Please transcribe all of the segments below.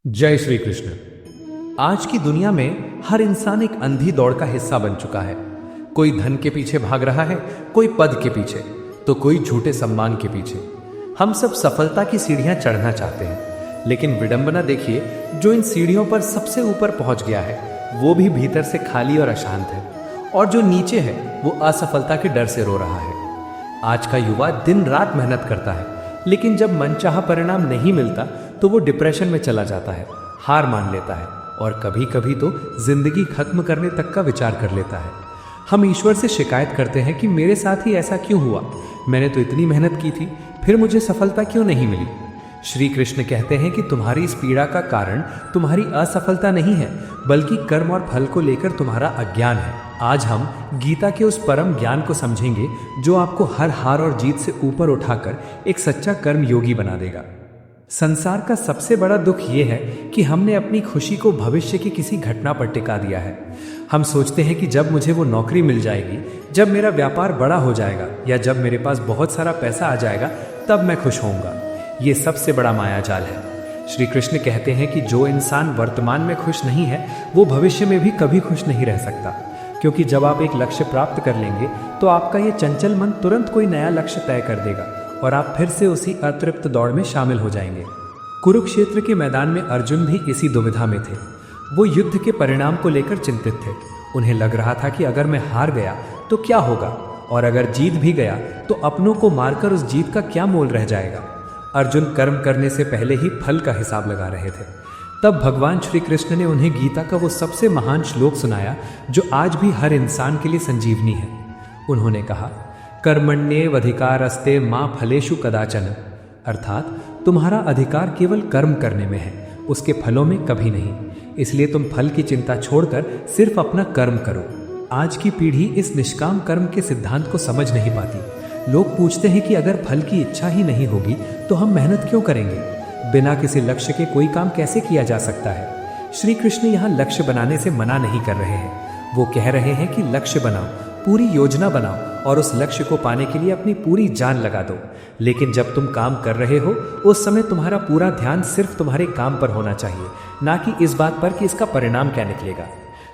जय श्री कृष्ण। आज की दुनिया में हर इंसान एक अंधी दौड़ का हिस्सा बन चुका है। कोई धन के पीछे भाग रहा है, कोई पद के पीछे, तो कोई झूठे सम्मान के पीछे। हम सब सफलता की सीढ़ियां चढ़ना चाहते हैं, लेकिन विडंबना देखिए, जो इन सीढ़ियों पर सबसे ऊपर पहुंच गया है वो भी भीतर से खाली और अशांत है, और जो नीचे है वो असफलता के डर से रो रहा है। आज का युवा दिन रात मेहनत करता है, लेकिन जब मनचाहा परिणाम नहीं मिलता तो वो डिप्रेशन में चला जाता है, हार मान लेता है और कभी कभी तो जिंदगी खत्म करने तक का विचार कर लेता है। हम ईश्वर से शिकायत करते हैं कि मेरे साथ ही ऐसा क्यों हुआ, मैंने तो इतनी मेहनत की थी, फिर मुझे सफलता क्यों नहीं मिली। श्री कृष्ण कहते हैं कि तुम्हारी इस पीड़ा का कारण तुम्हारी असफलता नहीं है, बल्कि कर्म और फल को लेकर तुम्हारा अज्ञान है। आज हम गीता के उस परम ज्ञान को समझेंगे जो आपको हर हार और जीत से ऊपर उठाकर एक सच्चा कर्म योगी बना देगा। संसार का सबसे बड़ा दुख यह है कि हमने अपनी खुशी को भविष्य की किसी घटना पर टिका दिया है। हम सोचते हैं कि जब मुझे वो नौकरी मिल जाएगी, जब मेरा व्यापार बड़ा हो जाएगा, या जब मेरे पास बहुत सारा पैसा आ जाएगा, तब मैं खुश होऊंगा। ये सबसे बड़ा मायाजाल है। श्री कृष्ण कहते हैं कि जो इंसान वर्तमान में खुश नहीं है वो भविष्य में भी कभी खुश नहीं रह सकता, क्योंकि जब आप एक लक्ष्य प्राप्त कर लेंगे तो आपका ये चंचल मन तुरंत कोई नया लक्ष्य तय कर देगा और आप फिर से उसी अतृप्त दौड़ में शामिल हो जाएंगे। कुरुक्षेत्र के मैदान में अर्जुन भी इसी दुविधा में थे। वो युद्ध के परिणाम को लेकर चिंतित थे। उन्हें लग रहा था कि अगर मैं हार गया तो क्या होगा, और अगर जीत भी गया तो अपनों को मारकर उस जीत का क्या मोल रह जाएगा। अर्जुन कर्म करने से पहले ही फल का हिसाब लगा रहे थे। तब भगवान श्री कृष्ण ने उन्हें गीता का वो सबसे महान श्लोक सुनाया जो आज भी हर इंसान के लिए संजीवनी है। उन्होंने कहा, कर्मण्येवाधिकारस्ते मां फलेषु कदाचन, अर्थात तुम्हारा अधिकार केवल कर्म करने में है, उसके फलों में कभी नहीं। इसलिए तुम फल की चिंता छोड़कर सिर्फ अपना कर्म करो। आज की पीढ़ी इस निष्काम कर्म के सिद्धांत को समझ नहीं पाती। लोग पूछते हैं कि अगर फल की इच्छा ही नहीं होगी तो हम मेहनत क्यों करेंगे, बिना किसी लक्ष्य के कोई काम कैसे किया जा सकता है। श्री कृष्ण यहाँ लक्ष्य बनाने से मना नहीं कर रहे हैं। वो कह रहे हैं कि लक्ष्य बनाओ, पूरी योजना बनाओ और उस लक्ष्य को पाने के लिए अपनी पूरी जान लगा दो। लेकिन जब तुम काम कर रहे हो उस समय तुम्हारा पूरा ध्यान सिर्फ तुम्हारे काम पर होना चाहिए, ना कि इस बात पर कि इसका परिणाम क्या निकलेगा।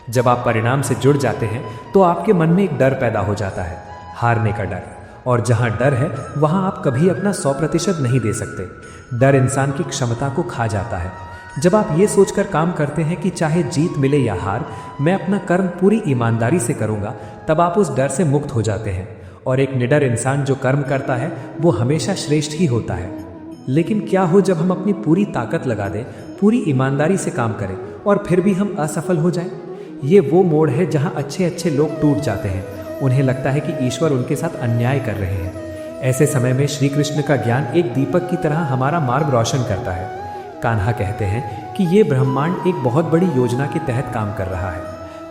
जब आप परिणाम से जुड़ जाते हैं तो आपके मन में एक डर पैदा हो जाता है, हारने का डर, और जहां डर है वहां आप कभी अपना 100% नहीं दे सकते। डर इंसान की क्षमता को खा जाता है। जब आप ये सोचकर काम करते हैं कि चाहे जीत मिले या हार, मैं अपना कर्म पूरी ईमानदारी से करूंगा, तब आप उस डर से मुक्त हो जाते हैं। और एक निडर इंसान जो कर्म करता है वो हमेशा श्रेष्ठ ही होता है। लेकिन क्या हो जब हम अपनी पूरी ताकत लगा दें, पूरी ईमानदारी से काम करें और फिर भी हम असफल हो जाएं? ये वो मोड़ है जहां अच्छे अच्छे लोग टूट जाते हैं। उन्हें लगता है कि ईश्वर उनके साथ अन्याय कर रहे हैं। ऐसे समय में श्री कृष्ण का ज्ञान एक दीपक की तरह हमारा मार्ग रोशन करता है। कान्हा कहते हैं कि ये ब्रह्मांड एक बहुत बड़ी योजना के तहत काम कर रहा है।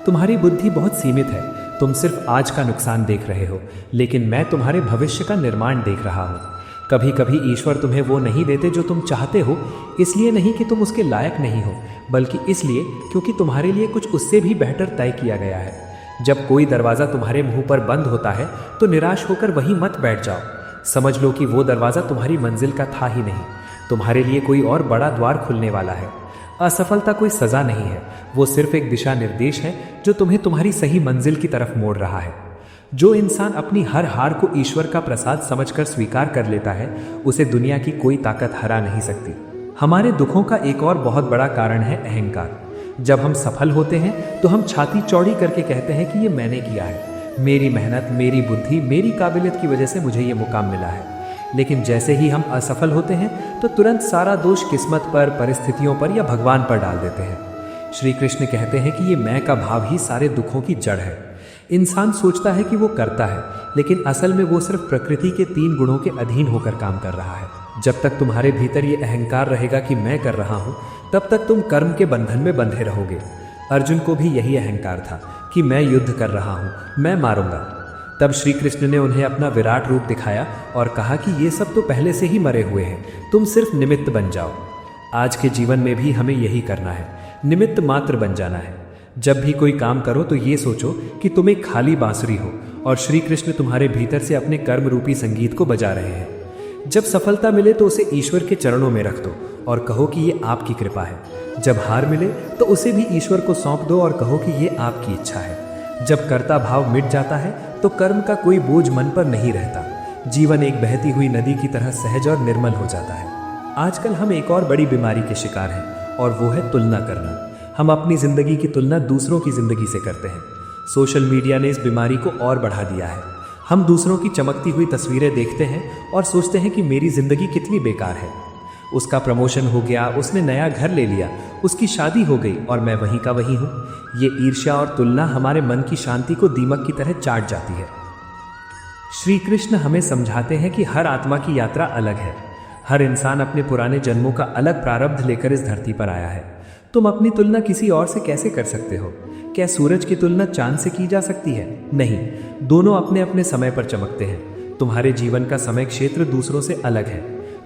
तुम्हारी बुद्धि बहुत सीमित है, तुम सिर्फ आज का नुकसान देख रहे हो, लेकिन मैं तुम्हारे भविष्य का निर्माण देख रहा हूँ। कभी कभी ईश्वर तुम्हें वो नहीं देते जो तुम चाहते हो, इसलिए नहीं कि तुम उसके लायक नहीं हो, बल्कि इसलिए क्योंकि तुम्हारे लिए कुछ उससे भी बेहतर तय किया गया है। जब कोई दरवाज़ा तुम्हारे मुंह पर बंद होता है तो निराश होकर वहीं मत बैठ जाओ। समझ लो कि वो दरवाज़ा तुम्हारी मंजिल का था ही नहीं, तुम्हारे लिए कोई और बड़ा द्वार खुलने वाला है। असफलता कोई सज़ा नहीं है, वो सिर्फ एक दिशा निर्देश है जो तुम्हें तुम्हारी सही मंजिल की तरफ मोड़ रहा है। जो इंसान अपनी हर हार को ईश्वर का प्रसाद समझकर स्वीकार कर लेता है, उसे दुनिया की कोई ताकत हरा नहीं सकती। हमारे दुखों का एक और बहुत बड़ा कारण है अहंकार। जब हम सफल होते हैं तो हम छाती चौड़ी करके कहते हैं कि ये मैंने किया है, मेरी मेहनत, मेरी बुद्धि, मेरी काबिलियत की वजह से मुझे ये मुकाम मिला है। लेकिन जैसे ही हम असफल होते हैं तो तुरंत सारा दोष किस्मत पर, परिस्थितियों पर या भगवान पर डाल देते हैं। श्री कृष्ण कहते हैं कि ये मैं का भाव ही सारे दुखों की जड़ है। इंसान सोचता है कि वो करता है, लेकिन असल में वो सिर्फ प्रकृति के 3 गुणों के अधीन होकर काम कर रहा है। जब तक तुम्हारे भीतर ये अहंकार रहेगा कि मैं कर रहा हूँ, तब तक तुम कर्म के बंधन में बंधे रहोगे। अर्जुन को भी यही अहंकार था कि मैं युद्ध कर रहा हूँ, मैं मारूंगा। तब श्री कृष्ण ने उन्हें अपना विराट रूप दिखाया और कहा कि ये सब तो पहले से ही मरे हुए हैं, तुम सिर्फ निमित्त बन जाओ। आज के जीवन में भी हमें यही करना है, निमित्त मात्र बन जाना है। जब भी कोई काम करो तो ये सोचो कि तुम एक खाली बांसुरी हो और श्री कृष्ण तुम्हारे भीतर से अपने कर्म रूपी संगीत को बजा रहे हैं। जब सफलता मिले तो उसे ईश्वर के चरणों में रख दो और कहो कि ये आपकी कृपा है। जब हार मिले तो उसे भी ईश्वर को सौंप दो और कहो कि ये आपकी इच्छा है। जब कर्ता भाव मिट जाता है तो कर्म का कोई बोझ मन पर नहीं रहता। जीवन एक बहती हुई नदी की तरह सहज और निर्मल हो जाता है। आजकल हम एक और बड़ी बीमारी के शिकार हैं और वो है तुलना करना। हम अपनी जिंदगी की तुलना दूसरों की जिंदगी से करते हैं। सोशल मीडिया ने इस बीमारी को और बढ़ा दिया है। हम दूसरों की चमकती हुई तस्वीरें देखते हैं और सोचते हैं कि मेरी जिंदगी कितनी बेकार है। उसका प्रमोशन हो गया, उसने नया घर ले लिया, उसकी शादी हो गई और मैं वहीं का वहीं हूँ। ये ईर्ष्या और तुलना हमारे मन की शांति को दीमक की तरह चाट जाती है। श्री कृष्ण हमें समझाते हैं कि हर आत्मा की यात्रा अलग है। हर इंसान अपने पुराने जन्मों का अलग प्रारब्ध लेकर इस धरती पर आया है। तुम अपनी तुलना किसी और से कैसे कर सकते हो? क्या सूरज की तुलना चांद से की जा सकती है? नहीं, दोनों अपने अपने समय पर चमकते हैं। तुम्हारे जीवन का समय क्षेत्र दूसरों से अलग है।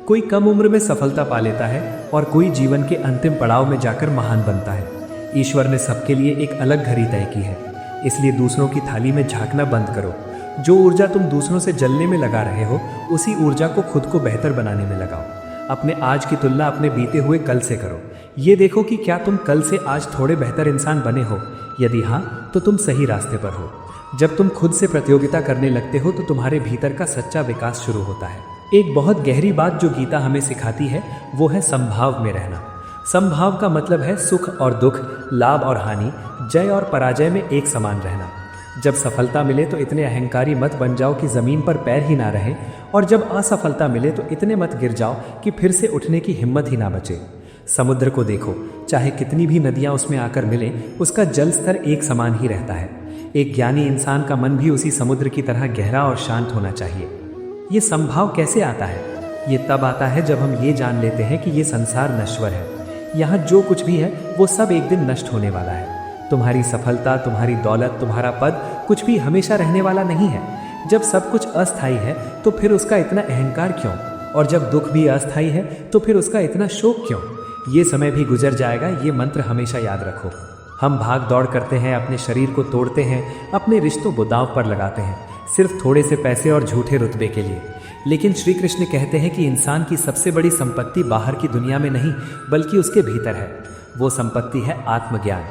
कोई कम उम्र में सफलता पा लेता है और कोई जीवन के अंतिम पड़ाव में जाकर महान बनता है। ईश्वर ने सबके लिए एक अलग घड़ी तय की है, इसलिए दूसरों की थाली में झांकना बंद करो। जो ऊर्जा तुम दूसरों से जलने में लगा रहे हो, उसी ऊर्जा को खुद को बेहतर बनाने में लगाओ। अपने आज की तुलना अपने बीते हुए कल से करो। ये देखो कि क्या तुम कल से आज थोड़े बेहतर इंसान बने हो। यदि हाँ, तो तुम सही रास्ते पर हो। जब तुम खुद से प्रतियोगिता करने लगते हो तो तुम्हारे भीतर का सच्चा विकास शुरू होता है। एक बहुत गहरी बात जो गीता हमें सिखाती है वो है संभाव में रहना। संभाव का मतलब है सुख और दुख, लाभ और हानि, जय और पराजय में एक समान रहना। जब सफलता मिले तो इतने अहंकारी मत बन जाओ कि जमीन पर पैर ही ना रहे, और जब असफलता मिले तो इतने मत गिर जाओ कि फिर से उठने की हिम्मत ही ना बचे। समुद्र को देखो, चाहे कितनी भी नदियां उसमें आकर मिलें, उसका जल स्तर एक समान ही रहता है। एक ज्ञानी इंसान का मन भी उसी समुद्र की तरह गहरा और शांत होना चाहिए। ये संभाव कैसे आता है? ये तब आता है जब हम ये जान लेते हैं कि ये संसार नश्वर है। यहाँ जो कुछ भी है वो सब एक दिन नष्ट होने वाला है। तुम्हारी सफलता, तुम्हारी दौलत, तुम्हारा पद, कुछ भी हमेशा रहने वाला नहीं है। जब सब कुछ अस्थायी है तो फिर उसका इतना अहंकार क्यों? और जब दुख भी अस्थायी है तो फिर उसका इतना शोक क्यों? ये समय भी गुजर जाएगा, ये मंत्र हमेशा याद रखो। हम भाग दौड़ करते हैं, अपने शरीर को तोड़ते हैं, अपने रिश्तों को दांव पर लगाते हैं, सिर्फ थोड़े से पैसे और झूठे रुतबे के लिए। लेकिन श्री कृष्ण कहते हैं कि इंसान की सबसे बड़ी संपत्ति बाहर की दुनिया में नहीं बल्कि उसके भीतर है। वो संपत्ति है आत्मज्ञान।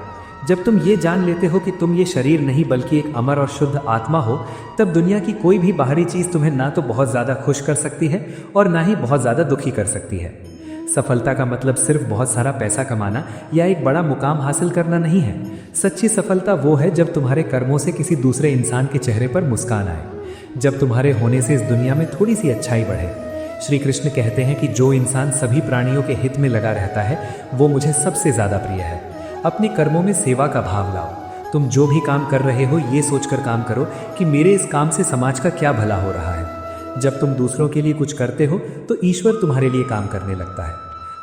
जब तुम ये जान लेते हो कि तुम ये शरीर नहीं बल्कि एक अमर और शुद्ध आत्मा हो, तब दुनिया की कोई भी बाहरी चीज़ तुम्हें ना तो बहुत ज़्यादा खुश कर सकती है और ना ही बहुत ज़्यादा दुखी कर सकती है। सफलता का मतलब सिर्फ बहुत सारा पैसा कमाना या एक बड़ा मुकाम हासिल करना नहीं है। सच्ची सफलता वो है जब तुम्हारे कर्मों से किसी दूसरे इंसान के चेहरे पर मुस्कान आए, जब तुम्हारे होने से इस दुनिया में थोड़ी सी अच्छाई बढ़े। श्री कृष्ण कहते हैं कि जो इंसान सभी प्राणियों के हित में लगा रहता है वो मुझे सबसे ज़्यादा प्रिय है। अपने कर्मों में सेवा का भाव लाओ। तुम जो भी काम कर रहे हो ये सोचकर काम करो कि मेरे इस काम से समाज का क्या भला हो रहा है। जब तुम दूसरों के लिए कुछ करते हो तो ईश्वर तुम्हारे लिए काम करने लगता है।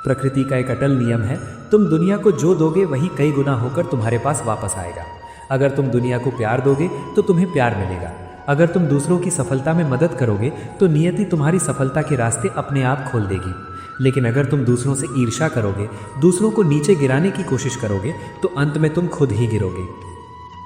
प्रकृति का एक अटल नियम है, तुम दुनिया को जो दोगे वही कई गुना होकर तुम्हारे पास वापस आएगा। अगर तुम दुनिया को प्यार दोगे तो तुम्हें प्यार मिलेगा। अगर तुम दूसरों की सफलता में मदद करोगे तो नियति तुम्हारी सफलता के रास्ते अपने आप खोल देगी। लेकिन अगर तुम दूसरों से ईर्ष्या करोगे, दूसरों को नीचे गिराने की कोशिश करोगे, तो अंत में तुम खुद ही गिरोगे।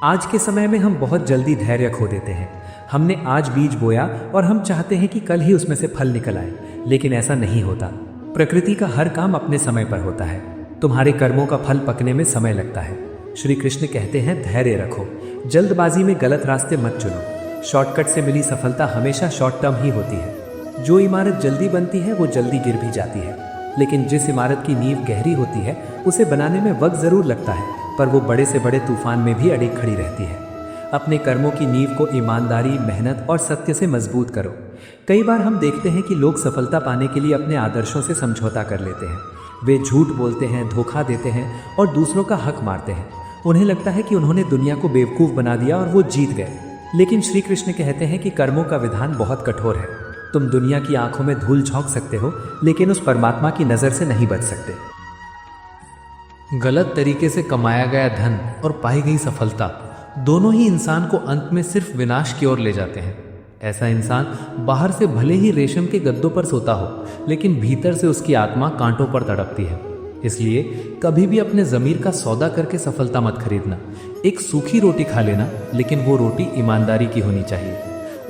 आज के समय में हम बहुत जल्दी धैर्य खो देते हैं। हमने आज बीज बोया और हम चाहते हैं कि कल ही उसमें से फल निकल आए, लेकिन ऐसा नहीं होता। प्रकृति का हर काम अपने समय पर होता है। तुम्हारे कर्मों का फल पकने में समय लगता है। श्री कृष्ण कहते हैं धैर्य रखो, जल्दबाजी में गलत रास्ते मत चुनो। शॉर्टकट से मिली सफलता हमेशा शॉर्ट टर्म ही होती है। जो इमारत जल्दी बनती है वो जल्दी गिर भी जाती है, लेकिन जिस इमारत की नींव गहरी होती है उसे बनाने में वक्त जरूर लगता है, पर वो बड़े से बड़े तूफान में भी अड़ी खड़ी रहती है। अपने कर्मों की नींव को ईमानदारी, मेहनत और सत्य से मजबूत करो। कई बार हम देखते हैं कि लोग सफलता पाने के लिए अपने आदर्शों से समझौता कर लेते हैं। वे झूठ बोलते हैं, धोखा देते हैं और दूसरों का हक मारते हैं। उन्हें लगता है कि उन्होंने दुनिया को बेवकूफ़ बना दिया और वो जीत गए। लेकिन श्री कृष्ण कहते हैं कि कर्मों का विधान बहुत कठोर है। तुम दुनिया की आंखों में धूल झोंक सकते हो, लेकिन उस परमात्मा की नज़र से नहीं बच सकते। गलत तरीके से कमाया गया धन और पाई गई सफलता दोनों ही इंसान को अंत में सिर्फ विनाश की ओर ले जाते हैं। ऐसा इंसान बाहर से भले ही रेशम के गद्दों पर सोता हो, लेकिन भीतर से उसकी आत्मा कांटों पर तड़पती है। इसलिए कभी भी अपने ज़मीर का सौदा करके सफलता मत खरीदना। एक सूखी रोटी खा लेना, लेकिन वो रोटी ईमानदारी की होनी चाहिए।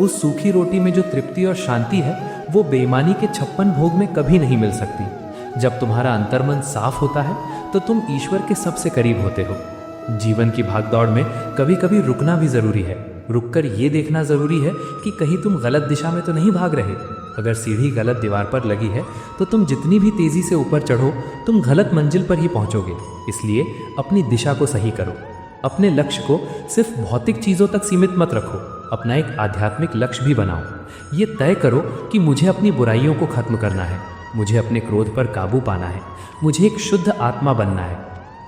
उस सूखी रोटी में जो तृप्ति और शांति है वो बेईमानी के 56 भोग में कभी नहीं मिल सकती। जब तुम्हारा अंतर्मन साफ होता है तो तुम ईश्वर के सबसे करीब होते हो। जीवन की भागदौड़ में कभी कभी रुकना भी जरूरी है। रुककर ये देखना जरूरी है कि कहीं तुम गलत दिशा में तो नहीं भाग रहे। अगर सीढ़ी गलत दीवार पर लगी है तो तुम जितनी भी तेजी से ऊपर चढ़ो तुम गलत मंजिल पर ही पहुंचोगे। इसलिए अपनी दिशा को सही करो। अपने लक्ष्य को सिर्फ भौतिक चीजों तक सीमित मत रखो, अपना एक आध्यात्मिक लक्ष्य भी बनाओ। ये तय करो कि मुझे अपनी बुराइयों को खत्म करना है, मुझे अपने क्रोध पर काबू पाना है, मुझे एक शुद्ध आत्मा बनना है।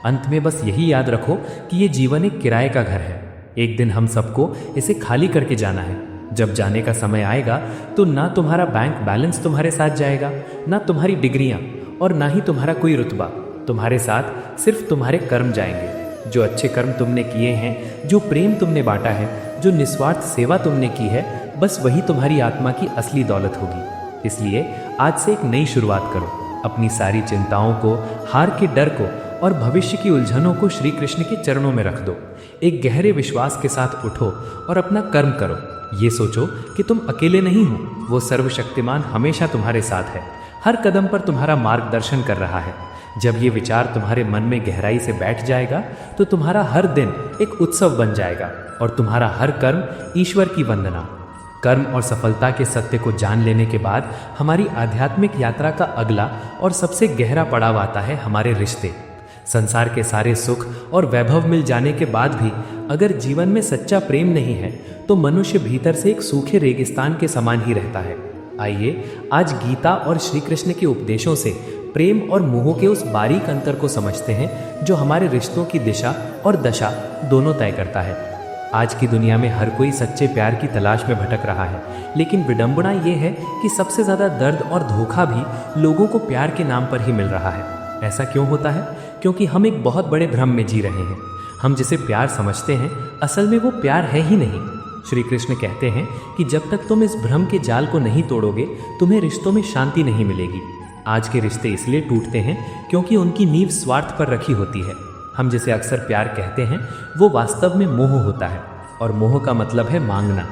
अंत में बस यही याद रखो कि ये जीवन एक किराए का घर है। एक दिन हम सबको इसे खाली करके जाना है। जब जाने का समय आएगा तो ना तुम्हारा बैंक बैलेंस तुम्हारे साथ जाएगा, ना तुम्हारी डिग्रियां और ना ही तुम्हारा कोई रुतबा। तुम्हारे साथ सिर्फ तुम्हारे कर्म जाएंगे। जो अच्छे कर्म तुमने किए हैं, जो प्रेम तुमने बांटा है, जो निस्वार्थ सेवा तुमने की है, बस वही तुम्हारी आत्मा की असली दौलत होगी। इसलिए आज से एक नई शुरुआत करो। अपनी सारी चिंताओं को, हार के डर को और भविष्य की उलझनों को श्री कृष्ण के चरणों में रख दो। एक गहरे विश्वास के साथ उठो और अपना कर्म करो। ये सोचो कि तुम अकेले नहीं हो, वो सर्वशक्तिमान हमेशा तुम्हारे साथ है, हर कदम पर तुम्हारा मार्गदर्शन कर रहा है। जब ये विचार तुम्हारे मन में गहराई से बैठ जाएगा तो तुम्हारा हर दिन एक उत्सव बन जाएगा और तुम्हारा हर कर्म ईश्वर की वंदना। कर्म और सफलता के सत्य को जान लेने के बाद हमारी आध्यात्मिक यात्रा का अगला और सबसे गहरा पड़ाव आता है हमारे रिश्ते। संसार के सारे सुख और वैभव मिल जाने के बाद भी अगर जीवन में सच्चा प्रेम नहीं है तो मनुष्य भीतर से एक सूखे रेगिस्तान के समान ही रहता है। आइए आज गीता और श्री कृष्ण के उपदेशों से प्रेम और मोह के उस बारीक अंतर को समझते हैं जो हमारे रिश्तों की दिशा और दशा दोनों तय करता है। आज की दुनिया में हर कोई सच्चे प्यार की तलाश में भटक रहा है, लेकिन विडंबना ये है कि सबसे ज़्यादा दर्द और धोखा भी लोगों को प्यार के नाम पर ही मिल रहा है। ऐसा क्यों होता है? क्योंकि हम एक बहुत बड़े भ्रम में जी रहे हैं। हम जिसे प्यार समझते हैं असल में वो प्यार है ही नहीं। श्री कृष्ण कहते हैं कि जब तक तुम इस भ्रम के जाल को नहीं तोड़ोगे तुम्हें रिश्तों में शांति नहीं मिलेगी। आज के रिश्ते इसलिए टूटते हैं क्योंकि उनकी नींव स्वार्थ पर रखी होती है। हम जिसे अक्सर प्यार कहते हैं वो वास्तव में मोह होता है, और मोह का मतलब है मांगना।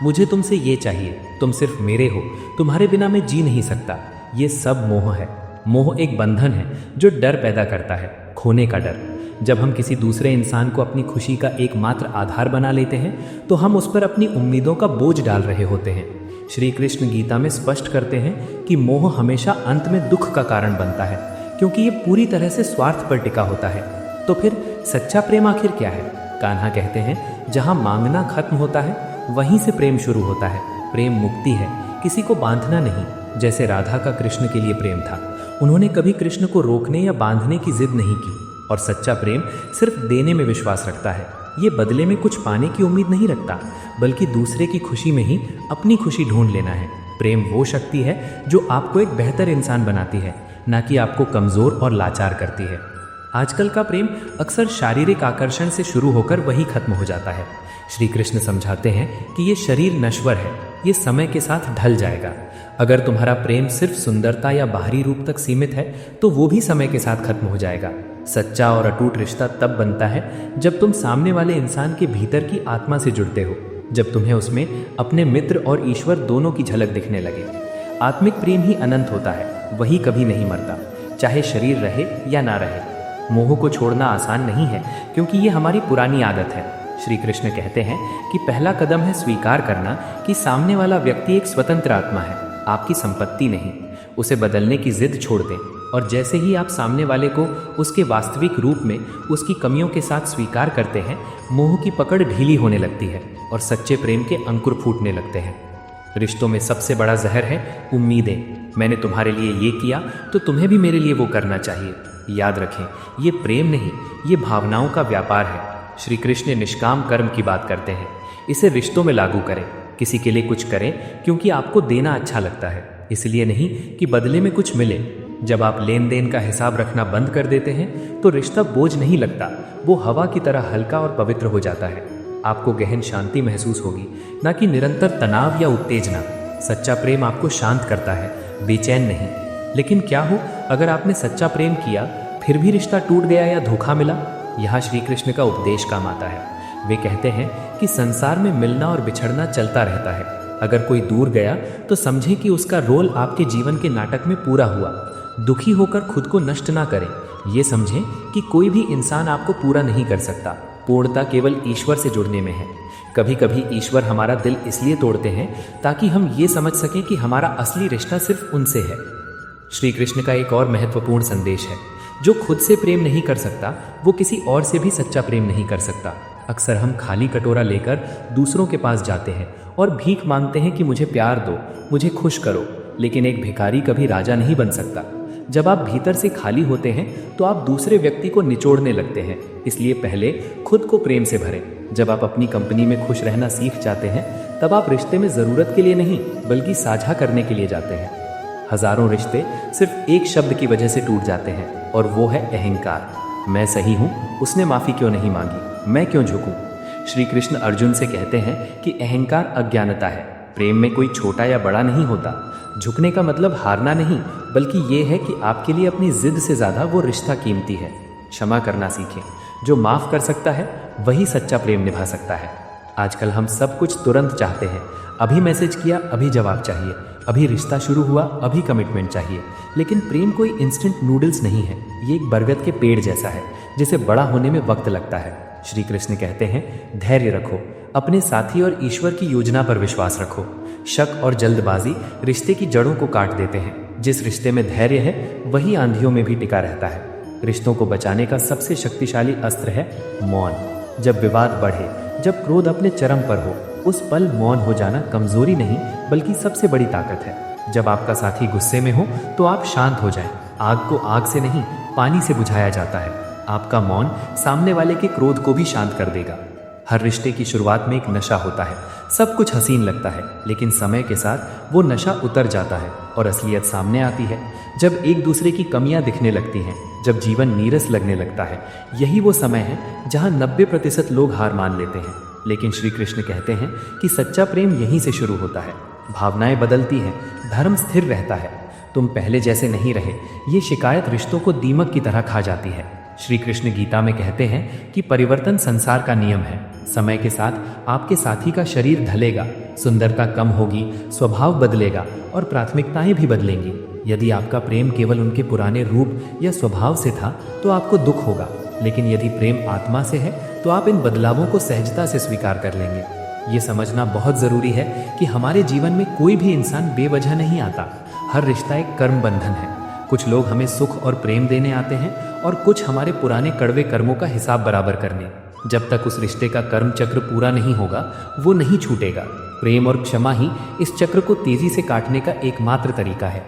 मुझे तुमसे ये चाहिए, तुम सिर्फ मेरे हो, तुम्हारे बिना मैं जी नहीं सकता। ये सब मोह है। मोह एक बंधन है जो डर पैदा करता है, खोने का डर। जब हम किसी दूसरे इंसान को अपनी खुशी का एकमात्र आधार बना लेते हैं तो हम उस पर अपनी उम्मीदों का बोझ डाल रहे होते हैं। श्री कृष्ण गीता में स्पष्ट करते हैं कि मोह हमेशा अंत में दुख का कारण बनता है, क्योंकि ये पूरी तरह से स्वार्थ पर टिका होता है। तो फिर सच्चा प्रेम आखिर क्या है? कान्हा कहते हैं जहाँ मांगना खत्म होता है वहीं से प्रेम शुरू होता है। प्रेम मुक्ति है, किसी को बांधना नहीं। जैसे राधा का कृष्ण के लिए प्रेम था, उन्होंने कभी कृष्ण को रोकने या बांधने की जिद नहीं की। और सच्चा प्रेम सिर्फ देने में विश्वास रखता है। ये बदले में कुछ पाने की उम्मीद नहीं रखता, बल्कि दूसरे की खुशी में ही अपनी खुशी ढूंढ लेना है। प्रेम वो शक्ति है जो आपको एक बेहतर इंसान बनाती है, ना कि आपको कमज़ोर और लाचार करती है। आजकल का प्रेम अक्सर शारीरिक आकर्षण से शुरू होकर वही खत्म हो जाता है। श्री कृष्ण समझाते हैं कि ये शरीर नश्वर है, ये समय के साथ ढल जाएगा। अगर तुम्हारा प्रेम सिर्फ सुंदरता या बाहरी रूप तक सीमित है तो वो भी समय के साथ खत्म हो जाएगा। सच्चा और अटूट रिश्ता तब बनता है जब तुम सामने वाले इंसान के भीतर की आत्मा से जुड़ते हो, जब तुम्हें उसमें अपने मित्र और ईश्वर दोनों की झलक दिखने लगे। आत्मिक प्रेम ही अनंत होता है, वही कभी नहीं मरता, चाहे शरीर रहे या ना रहे। मोह को छोड़ना आसान नहीं है, क्योंकि ये हमारी पुरानी आदत है। श्री कृष्ण कहते हैं कि पहला कदम है स्वीकार करना कि सामने वाला व्यक्ति एक स्वतंत्र आत्मा है, आपकी संपत्ति नहीं। उसे बदलने की जिद छोड़ दें, और जैसे ही आप सामने वाले को उसके वास्तविक रूप में उसकी कमियों के साथ स्वीकार करते हैं, मोह की पकड़ ढीली होने लगती है और सच्चे प्रेम के अंकुर फूटने लगते हैं। रिश्तों में सबसे बड़ा जहर है उम्मीदें। मैंने तुम्हारे लिए ये किया तो तुम्हें भी मेरे लिए वो करना चाहिए। याद रखें, ये प्रेम नहीं, ये भावनाओं का व्यापार है। श्री कृष्ण निष्काम कर्म की बात करते हैं, इसे रिश्तों में लागू करें। किसी के लिए कुछ करें क्योंकि आपको देना अच्छा लगता है, इसलिए नहीं कि बदले में कुछ मिले। जब आप लेन देन का हिसाब रखना बंद कर देते हैं तो रिश्ता बोझ नहीं लगता, वो हवा की तरह हल्का और पवित्र हो जाता है। आपको गहन शांति महसूस होगी, ना कि निरंतर तनाव या उत्तेजना। सच्चा प्रेम आपको शांत करता है, बेचैन नहीं। लेकिन क्या हो अगर आपने सच्चा प्रेम किया फिर भी रिश्ता टूट गया या धोखा मिला? यहाँ श्री कृष्ण का उपदेश काम आता है। वे कहते हैं कि संसार में मिलना और बिछड़ना चलता रहता है, अगर कोई दूर गया तो समझें कि उसका रोल आपके जीवन के नाटक में पूरा हुआ। दुखी होकर खुद को नष्ट ना करें। ये समझें कि कोई भी इंसान आपको पूरा नहीं कर सकता। पूर्णता केवल ईश्वर से जुड़ने में है। कभी कभी ईश्वर हमारा दिल इसलिए तोड़ते हैं ताकि हम ये समझ सकें कि हमारा असली रिश्ता सिर्फ उनसे है। श्री कृष्ण का एक और महत्वपूर्ण संदेश है, जो खुद से प्रेम नहीं कर सकता वो किसी और से भी सच्चा प्रेम नहीं कर सकता। अक्सर हम खाली कटोरा लेकर दूसरों के पास जाते हैं और भीख मांगते हैं कि मुझे प्यार दो, मुझे खुश करो, लेकिन एक भिखारी कभी राजा नहीं बन सकता। जब आप भीतर से खाली होते हैं तो आप दूसरे व्यक्ति को निचोड़ने लगते हैं। इसलिए पहले खुद को प्रेम से भरें। जब आप अपनी कंपनी में खुश रहना सीख जाते हैं तब आप रिश्ते में ज़रूरत के लिए नहीं बल्कि साझा करने के लिए जाते हैं। हजारों रिश्ते सिर्फ एक शब्द की वजह से टूट जाते हैं और वो है अहंकार। मैं सही हूँ, उसने माफ़ी क्यों नहीं मांगी, मैं क्यों झुकूं। श्री कृष्ण अर्जुन से कहते हैं कि अहंकार अज्ञानता है। प्रेम में कोई छोटा या बड़ा नहीं होता। झुकने का मतलब हारना नहीं, बल्कि ये है कि आपके लिए अपनी जिद से ज़्यादा वो रिश्ता कीमती है। क्षमा करना सीखें। जो माफ़ कर सकता है वही सच्चा प्रेम निभा सकता है। आजकल हम सब कुछ तुरंत चाहते हैं। अभी मैसेज किया, अभी जवाब चाहिए, अभी रिश्ता शुरू हुआ, अभी कमिटमेंट चाहिए। लेकिन प्रेम कोई इंस्टेंट नूडल्स नहीं है। ये एक बरगद के पेड़ जैसा है जिसे बड़ा होने में वक्त लगता है। श्री कृष्ण कहते हैं, धैर्य रखो, अपने साथी और ईश्वर की योजना पर विश्वास रखो। शक और जल्दबाजी रिश्ते की जड़ों को काट देते हैं। जिस रिश्ते में धैर्य है वही आंधियों में भी टिका रहता है। रिश्तों को बचाने का सबसे शक्तिशाली अस्त्र है मौन। जब विवाद बढ़े, जब क्रोध अपने चरम पर हो, उस पल मौन हो जाना कमजोरी नहीं बल्कि सबसे बड़ी ताकत है। जब आपका साथी गुस्से में हो तो आप शांत हो जाएं। आग को आग से नहीं पानी से बुझाया जाता है। आपका मौन सामने वाले के क्रोध को भी शांत कर देगा। हर रिश्ते की शुरुआत में एक नशा होता है। सब कुछ हसीन लगता है, लेकिन समय के साथ वो नशा उतर जाता है और असलियत सामने आती है। जब एक दूसरे की कमियां दिखने लगती हैं, जब जीवन नीरस लगने लगता है, यही वो समय है जहां 90% लोग हार मान लेते हैं। लेकिन श्री कृष्ण कहते हैं कि सच्चा प्रेम यहीं से शुरू होता है। भावनाएं बदलती हैं, धर्म स्थिर रहता है। तुम पहले जैसे नहीं रहे, ये शिकायत रिश्तों को दीमक की तरह खा जाती है। श्री कृष्ण गीता में कहते हैं कि परिवर्तन संसार का नियम है। समय के साथ आपके साथी का शरीर ढलेगा, सुंदरता कम होगी, स्वभाव बदलेगा और प्राथमिकताएं भी बदलेंगी। यदि आपका प्रेम केवल उनके पुराने रूप या स्वभाव से था तो आपको दुख होगा, लेकिन यदि प्रेम आत्मा से है तो आप इन बदलावों को सहजता से स्वीकार कर लेंगे। ये समझना बहुत ज़रूरी है कि हमारे जीवन में कोई भी इंसान बेवजह नहीं आता। हर रिश्ता एक कर्म बंधन है। कुछ लोग हमें सुख और प्रेम देने आते हैं और कुछ हमारे पुराने कड़वे कर्मों का हिसाब बराबर करने। जब तक उस रिश्ते का कर्म चक्र पूरा नहीं होगा वो नहीं छूटेगा। प्रेम और क्षमा ही इस चक्र को तेजी से काटने का एकमात्र तरीका है।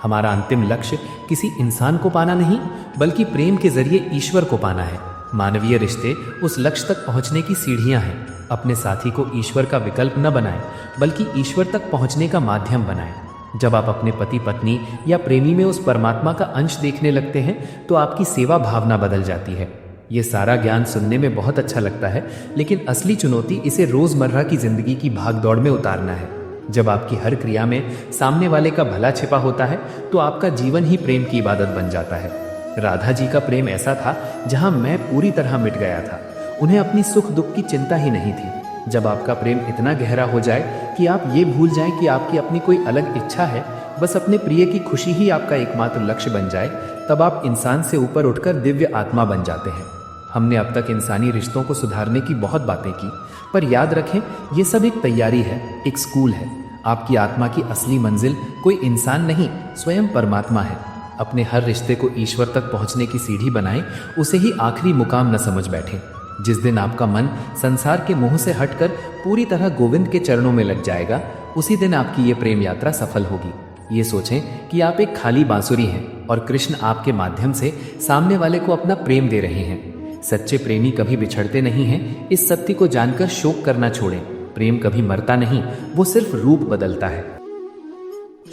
हमारा अंतिम लक्ष्य किसी इंसान को पाना नहीं बल्कि प्रेम के जरिए ईश्वर को पाना है। मानवीय रिश्ते उस लक्ष्य तक पहुंचने की सीढ़ियां हैं। अपने साथी को ईश्वर का विकल्प न बनाएं बल्कि ईश्वर तक पहुंचने का माध्यम बनाएं। जब आप अपने पति पत्नी या प्रेमी में उस परमात्मा का अंश देखने लगते हैं तो आपकी सेवा भावना बदल जाती है। ये सारा ज्ञान सुनने में बहुत अच्छा लगता है, लेकिन असली चुनौती इसे रोजमर्रा की जिंदगी की भागदौड़ में उतारना है। जब आपकी हर क्रिया में सामने वाले का भला छिपा होता है तो आपका जीवन ही प्रेम की इबादत बन जाता है। राधा जी का प्रेम ऐसा था जहां मैं पूरी तरह मिट गया था। उन्हें अपनी सुख दुख की चिंता ही नहीं थी। जब आपका प्रेम इतना गहरा हो जाए कि आप ये भूल जाएं कि आपकी अपनी कोई अलग इच्छा है, बस अपने प्रिय की खुशी ही आपका एकमात्र लक्ष्य बन जाए, तब आप इंसान से ऊपर उठकर दिव्य आत्मा बन जाते हैं। हमने अब तक इंसानी रिश्तों को सुधारने की बहुत बातें की, पर याद रखें ये सब एक तैयारी है, एक स्कूल है। आपकी आत्मा की असली मंजिल कोई इंसान नहीं, स्वयं परमात्मा है। अपने हर रिश्ते को ईश्वर तक पहुंचने की सीढ़ी बनाएं, उसे ही आखिरी मुकाम न समझ बैठें। जिस दिन आपका मन संसार के मोह से हटकर पूरी तरह गोविंद के चरणों में लग जाएगा, उसी दिन आपकी ये प्रेम यात्रा सफल होगी। ये सोचें कि आप एक खाली बांसुरी हैं और कृष्ण आपके माध्यम से सामने वाले को अपना प्रेम दे रहे हैं। सच्चे प्रेमी कभी बिछड़ते नहीं हैं। इस सत्य को जानकर शोक करना छोड़ें। प्रेम कभी मरता नहीं, वो सिर्फ रूप बदलता है।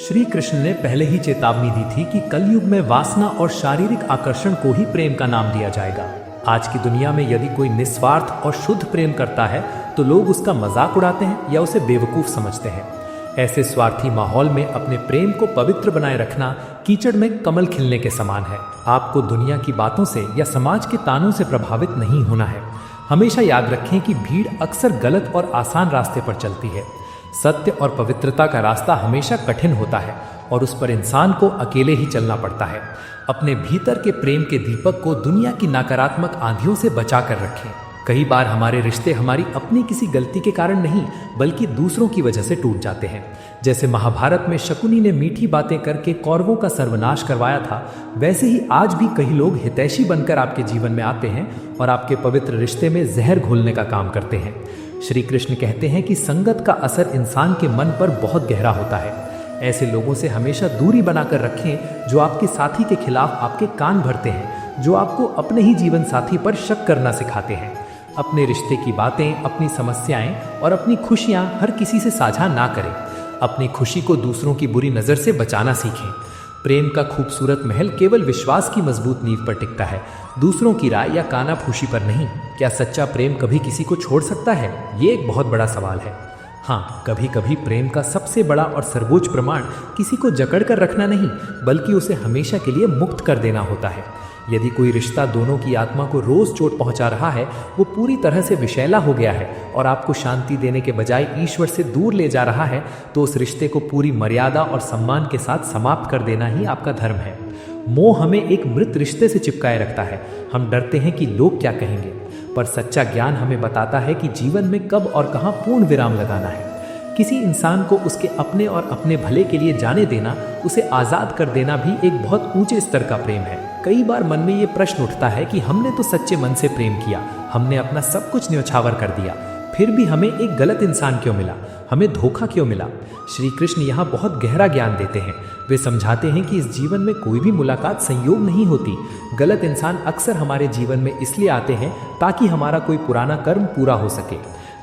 श्री कृष्ण ने पहले ही चेतावनी दी थी कि कलयुग में वासना और शारीरिक आकर्षण को ही प्रेम का नाम दिया जाएगा। आज की दुनिया में यदि कोई निस्वार्थ और शुद्ध प्रेम करता है तो लोग उसका मजाक उड़ाते हैं या उसे बेवकूफ समझते हैं। ऐसे स्वार्थी माहौल में अपने प्रेम को पवित्र बनाए रखना कीचड़ में कमल खिलने के समान है। आपको दुनिया की बातों से या समाज के तानों से प्रभावित नहीं होना है। हमेशा याद रखें कि भीड़ अक्सर गलत और आसान रास्ते पर चलती है। सत्य और पवित्रता का रास्ता हमेशा कठिन होता है और उस पर इंसान को अकेले ही चलना पड़ता है। अपने भीतर के प्रेम के दीपक को दुनिया की नकारात्मक आंधियों से बचा कर रखें। कई बार हमारे रिश्ते हमारी अपनी किसी गलती के कारण नहीं बल्कि दूसरों की वजह से टूट जाते हैं। जैसे महाभारत में शकुनी ने मीठी बातें करके कौरवों का सर्वनाश करवाया था, वैसे ही आज भी कई लोग हितैषी बनकर आपके जीवन में आते हैं और आपके पवित्र रिश्ते में जहर घोलने का काम करते हैं। श्री कृष्ण कहते हैं कि संगत का असर इंसान के मन पर बहुत गहरा होता है। ऐसे लोगों से हमेशा दूरी बनाकर रखें जो आपके साथी के खिलाफ आपके कान भरते हैं, जो आपको अपने ही जीवन साथी पर शक करना सिखाते हैं। अपने रिश्ते की बातें, अपनी समस्याएं और अपनी खुशियां हर किसी से साझा ना करें। अपनी खुशी को दूसरों की बुरी नज़र से बचाना सीखें। प्रेम का खूबसूरत महल केवल विश्वास की मजबूत नींव पर टिकता है, दूसरों की राय या कानाफूसी पर नहीं। क्या सच्चा प्रेम कभी किसी को छोड़ सकता है? ये एक बहुत बड़ा सवाल है। हाँ, कभी कभी प्रेम का सबसे बड़ा और सर्वोच्च प्रमाण किसी को जकड़ कर रखना नहीं बल्कि उसे हमेशा के लिए मुक्त कर देना होता है। यदि कोई रिश्ता दोनों की आत्मा को रोज चोट पहुंचा रहा है, वो पूरी तरह से विषैला हो गया है और आपको शांति देने के बजाय ईश्वर से दूर ले जा रहा है, तो उस रिश्ते को पूरी मर्यादा और सम्मान के साथ समाप्त कर देना ही आपका धर्म है। मोह हमें एक मृत रिश्ते से चिपकाए रखता है। हम डरते हैं कि लोग क्या कहेंगे, पर सच्चा ज्ञान हमें बताता है कि जीवन में कब और कहाँ पूर्ण विराम लगाना है। किसी इंसान को उसके अपने और अपने भले के लिए जाने देना, उसे आज़ाद कर देना भी एक बहुत ऊंचे स्तर का प्रेम है। कई बार मन में ये प्रश्न उठता है कि हमने तो सच्चे मन से प्रेम किया, हमने अपना सब कुछ न्यौछावर कर दिया, फिर भी हमें एक गलत इंसान क्यों मिला, हमें धोखा क्यों मिला? श्री कृष्ण यहाँ बहुत गहरा ज्ञान देते हैं। वे समझाते हैं कि इस जीवन में कोई भी मुलाकात संयोग नहीं होती। गलत इंसान अक्सर हमारे जीवन में इसलिए आते हैं ताकि हमारा कोई पुराना कर्म पूरा हो सके।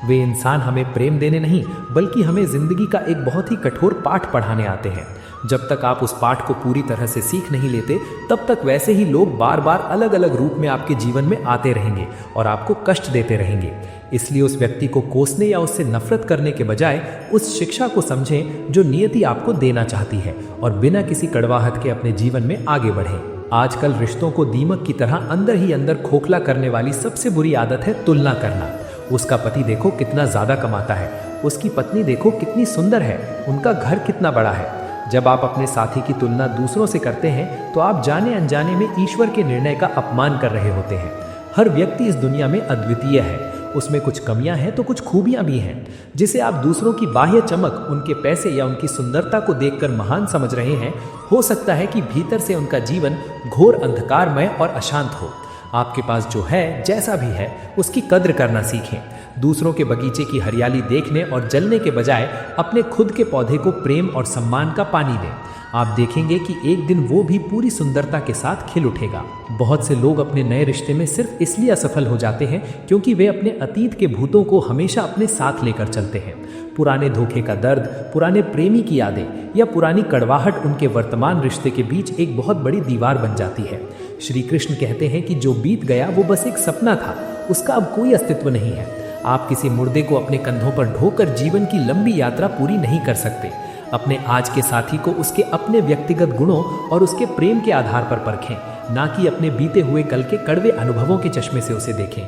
वे इंसान हमें प्रेम देने नहीं बल्कि हमें जिंदगी का एक बहुत ही कठोर पाठ पढ़ाने आते हैं। जब तक आप उस पाठ को पूरी तरह से सीख नहीं लेते, तब तक वैसे ही लोग बार बार अलग अलग रूप में आपके जीवन में आते रहेंगे और आपको कष्ट देते रहेंगे। इसलिए उस व्यक्ति को कोसने या उससे नफरत करने के बजाय उस शिक्षा को समझें जो नियति आपको देना चाहती है और बिना किसी कड़वाहट के अपने जीवन में आगे बढ़ें। आजकल रिश्तों को दीमक की तरह अंदर ही अंदर खोखला करने वाली सबसे बुरी आदत है तुलना करना। उसका पति देखो कितना ज़्यादा कमाता है, उसकी पत्नी देखो कितनी सुंदर है, उनका घर कितना बड़ा है। जब आप अपने साथी की तुलना दूसरों से करते हैं तो आप जाने अनजाने में ईश्वर के निर्णय का अपमान कर रहे होते हैं। हर व्यक्ति इस दुनिया में अद्वितीय है, उसमें कुछ कमियां हैं तो कुछ खूबियां भी हैं। जिसे आप दूसरों की बाह्य चमक, उनके पैसे या उनकी सुंदरता को देखकर महान समझ रहे हैं, हो सकता है कि भीतर से उनका जीवन घोर अंधकारमय और अशांत हो। आपके पास जो है, जैसा भी है, उसकी कद्र करना सीखें। दूसरों के बगीचे की हरियाली देखने और जलने के बजाय अपने खुद के पौधे को प्रेम और सम्मान का पानी दें। आप देखेंगे कि एक दिन वो भी पूरी सुंदरता के साथ खिल उठेगा। बहुत से लोग अपने नए रिश्ते में सिर्फ इसलिए असफल हो जाते हैं क्योंकि वे अपने अतीत के भूतों को हमेशा अपने साथ लेकर चलते हैं। पुराने धोखे का दर्द, पुराने प्रेमी की यादें या पुरानी कड़वाहट उनके वर्तमान रिश्ते के बीच एक बहुत बड़ी दीवार बन जाती है। श्री कृष्ण कहते हैं कि जो बीत गया वो बस एक सपना था, उसका अब कोई अस्तित्व नहीं है। आप किसी मुर्दे को अपने कंधों पर ढोकर जीवन की लंबी यात्रा पूरी नहीं कर सकते। अपने आज के साथी को उसके अपने व्यक्तिगत गुणों और उसके प्रेम के आधार पर परखें, ना कि अपने बीते हुए कल के कड़वे अनुभवों के चश्मे से उसे देखें।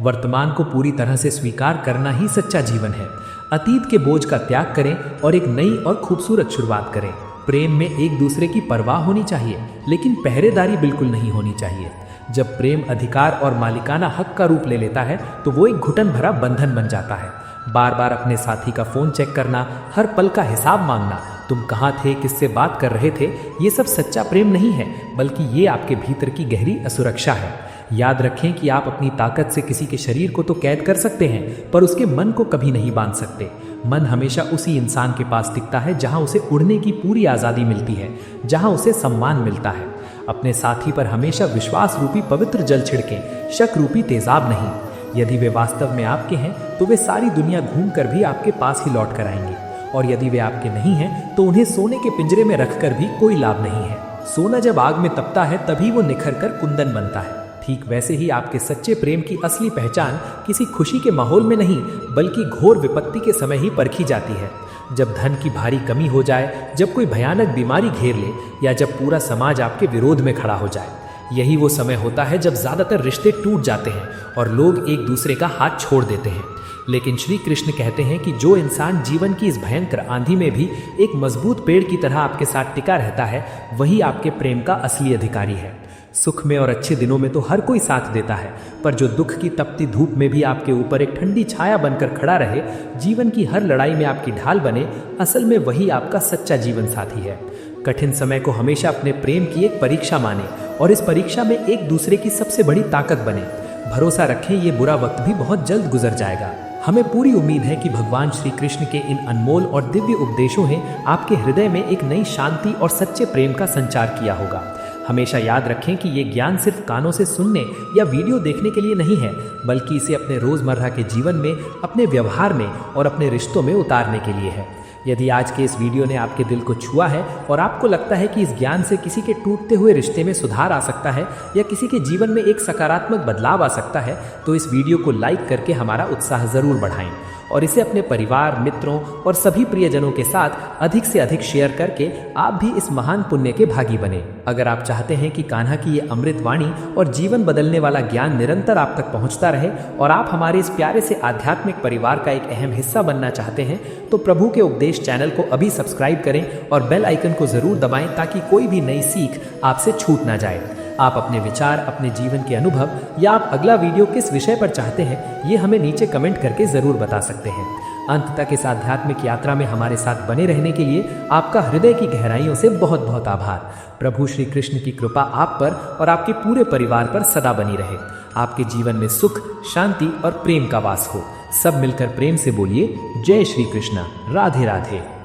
वर्तमान को पूरी तरह से स्वीकार करना ही सच्चा जीवन है। अतीत के बोझ का त्याग करें और एक नई और खूबसूरत शुरुआत करें। प्रेम में एक दूसरे की परवाह होनी चाहिए, लेकिन पहरेदारी बिल्कुल नहीं होनी चाहिए। जब प्रेम अधिकार और मालिकाना हक का रूप ले लेता है तो वो एक घुटन भरा बंधन बन जाता है। बार बार अपने साथी का फोन चेक करना, हर पल का हिसाब मांगना, तुम कहाँ थे, किससे बात कर रहे थे, ये सब सच्चा प्रेम नहीं है, बल्कि ये आपके भीतर की गहरी असुरक्षा है। याद रखें कि आप अपनी ताकत से किसी के शरीर को तो कैद कर सकते हैं, पर उसके मन को कभी नहीं बांध सकते। मन हमेशा उसी इंसान के पास टिकता है जहां उसे उड़ने की पूरी आज़ादी मिलती है, जहां उसे सम्मान मिलता है। अपने साथी पर हमेशा विश्वास रूपी पवित्र जल छिड़कें, शक रूपी तेजाब नहीं। यदि वे वास्तव में आपके हैं तो वे सारी दुनिया घूमकर भी आपके पास ही लौट कर आएंगे, और यदि वे आपके नहीं हैं तो उन्हें सोने के पिंजरे में रखकर भी कोई लाभ नहीं है। सोना जब आग में तपता है तभी वो निखर कर कुंदन बनता है। ठीक वैसे ही आपके सच्चे प्रेम की असली पहचान किसी खुशी के माहौल में नहीं बल्कि घोर विपत्ति के समय ही परखी जाती है। जब धन की भारी कमी हो जाए, जब कोई भयानक बीमारी घेर ले, या जब पूरा समाज आपके विरोध में खड़ा हो जाए। यही वो समय होता है जब ज़्यादातर रिश्ते टूट जाते हैं और लोग एक दूसरे का हाथ छोड़ देते हैं। लेकिन श्री कृष्ण कहते हैं कि जो इंसान जीवन की इस भयंकर आंधी में भी एक मजबूत पेड़ की तरह आपके साथ टिका रहता है, वही आपके प्रेम का असली अधिकारी है। सुख में और अच्छे दिनों में तो हर कोई साथ देता है, पर जो दुख की तपती धूप में भी आपके ऊपर एक ठंडी छाया बनकर खड़ा रहे, जीवन की हर लड़ाई में आपकी ढाल बने, असल में वही आपका सच्चा जीवन साथी है। कठिन समय को हमेशा अपने प्रेम की एक परीक्षा माने और इस परीक्षा में एक दूसरे की सबसे बड़ी ताकत बने। भरोसा रखें, ये बुरा वक्त भी बहुत जल्द गुजर जाएगा। हमें पूरी उम्मीद है कि भगवान श्री कृष्ण के इन अनमोल और दिव्य उपदेशों ने आपके हृदय में एक नई शांति और सच्चे प्रेम का संचार किया होगा। हमेशा याद रखें कि ये ज्ञान सिर्फ कानों से सुनने या वीडियो देखने के लिए नहीं है, बल्कि इसे अपने रोजमर्रा के जीवन में, अपने व्यवहार में और अपने रिश्तों में उतारने के लिए है। यदि आज के इस वीडियो ने आपके दिल को छुआ है और आपको लगता है कि इस ज्ञान से किसी के टूटते हुए रिश्ते में सुधार आ सकता है या किसी के जीवन में एक सकारात्मक बदलाव आ सकता है, तो इस वीडियो को लाइक करके हमारा उत्साह जरूर बढ़ाएं और इसे अपने परिवार, मित्रों और सभी प्रियजनों के साथ अधिक से अधिक शेयर करके आप भी इस महान पुण्य के भागी बने। अगर आप चाहते हैं कि कान्हा की ये अमृत वाणी और जीवन बदलने वाला ज्ञान निरंतर आप तक पहुंचता रहे और आप हमारे इस प्यारे से आध्यात्मिक परिवार का एक अहम हिस्सा बनना चाहते हैं, तो प्रभु के उपदेश चैनल को अभी सब्सक्राइब करें और बेल आइकन को जरूर दबाएं ताकि कोई भी नई सीख आपसे छूट ना जाए। आप अपने विचार, अपने जीवन के अनुभव या आप अगला वीडियो किस विषय पर चाहते हैं, ये हमें नीचे कमेंट करके जरूर बता सकते हैं। अंत तक इस आध्यात्मिक यात्रा में हमारे साथ बने रहने के लिए आपका हृदय की गहराइयों से बहुत बहुत आभार। प्रभु श्री कृष्ण की कृपा आप पर और आपके पूरे परिवार पर सदा बनी रहे। आपके जीवन में सुख, शांति और प्रेम का वास हो। सब मिलकर प्रेम से बोलिए, जय श्री कृष्ण, राधे राधे।